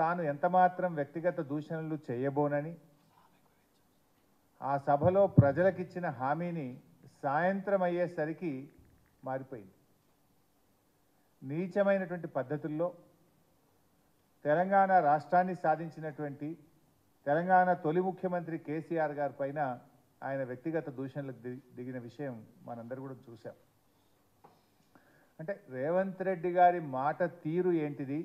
తాను ఎంతమాత్రం వ్యక్తిగత దూషణలు చేయబోనని ఆ సభలో ప్రజలకిచ్చిన హామీని సాయంత్రం అయ్యేసరికి మారిపోయింది. నీచమైనటువంటి పద్ధతుల్లో తెలంగాణ రాష్ట్రాన్ని సాధించినటువంటి తెలంగాణ తొలి ముఖ్యమంత్రి కేసీఆర్ గారి పైన ఆయన వ్యక్తిగత దూషణలకు దిగిన విషయం మనందరూ కూడా చూసాం. అంటే రేవంత్ రెడ్డి గారి మాట తీరు ఏంటిది,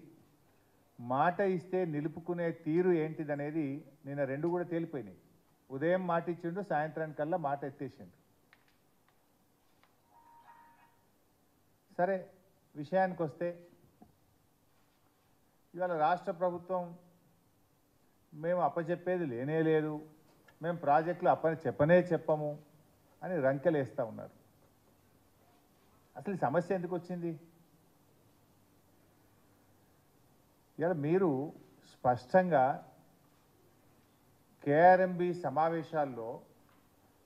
మాట ఇస్తే నిలుపుకునే తీరు ఏంటిది అనేది నిన్న రెండు కూడా తేలిపోయినాయి. ఉదయం మాట ఇచ్చిండు, సాయంత్రానికల్లా మాట ఎత్తేసిండు. సరే, విషయానికి వస్తే ఇవాళ రాష్ట్ర ప్రభుత్వం మేము అప్పచెప్పేది లేనే లేదు, మేము ప్రాజెక్టులు చెప్పము అని రంకెలేస్తూ ఉన్నారు. అసలు ఈ సమస్య ఎందుకు వచ్చింది? ఇవాళ మీరు స్పష్టంగా కేఆర్ఎంబి సమావేశాల్లో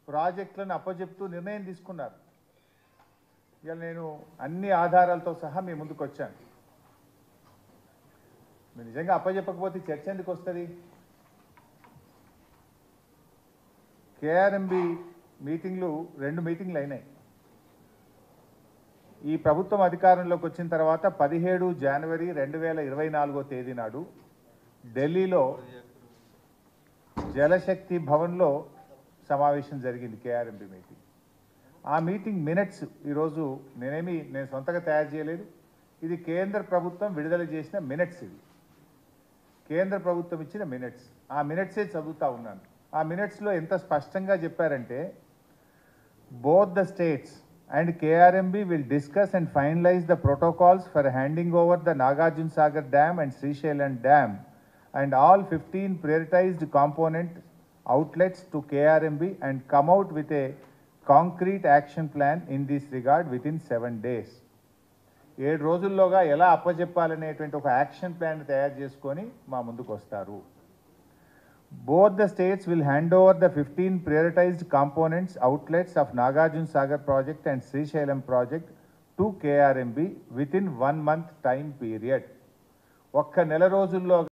ప్రాజెక్టులను అప్పచెప్తూ నిర్ణయం తీసుకున్నారు. ఇవాళ నేను అన్ని ఆధారాలతో సహా మీ ముందుకు వచ్చాను. మీరు నిజంగా అప్పచెప్పకపోతే చర్చ ఎందుకు వస్తుంది? కేఆర్ఎంబి మీటింగ్లు 2 మీటింగ్లు అయినాయి. ఈ ప్రభుత్వం అధికారంలోకి వచ్చిన తర్వాత 17 జనవరి 2024 తేదీ నాడు ఢిల్లీలో జలశక్తి భవన్లో సమావేశం జరిగింది కేఆర్ఎంబి మీటింగ్. ఆ మీటింగ్ మినిట్స్ ఈరోజు నేను సొంతగా తయారు చేయలేదు, ఇది కేంద్ర ప్రభుత్వం విడుదల చేసిన మినిట్స్. ఇది కేంద్ర ప్రభుత్వం ఇచ్చిన మినిట్స్. ఆ మినిట్సే చదువుతూ ఉన్నాను. ఆ మినిట్స్లో ఎంత స్పష్టంగా చెప్పారంటే, both the states and KRMB will discuss and finalize the protocols for handing over the Nagarjuna Sagar Dam and Srisailam Dam and all 15 prioritized component outlets to KRMB and come out with a concrete action plan in this regard within 7 days. 7 రోజుల్లోగా ఎలా అప్పచెప్పాలనేటువంటి ఒక action plan తయారు చేసుకొని మా ముందుకు వస్తారు. Both the states will hand over the 15 prioritized components outlets of Nagarjuna Sagar project and Srisailam project to KRMB within 1 month time period. ఒక్క నెల రోజుల్లో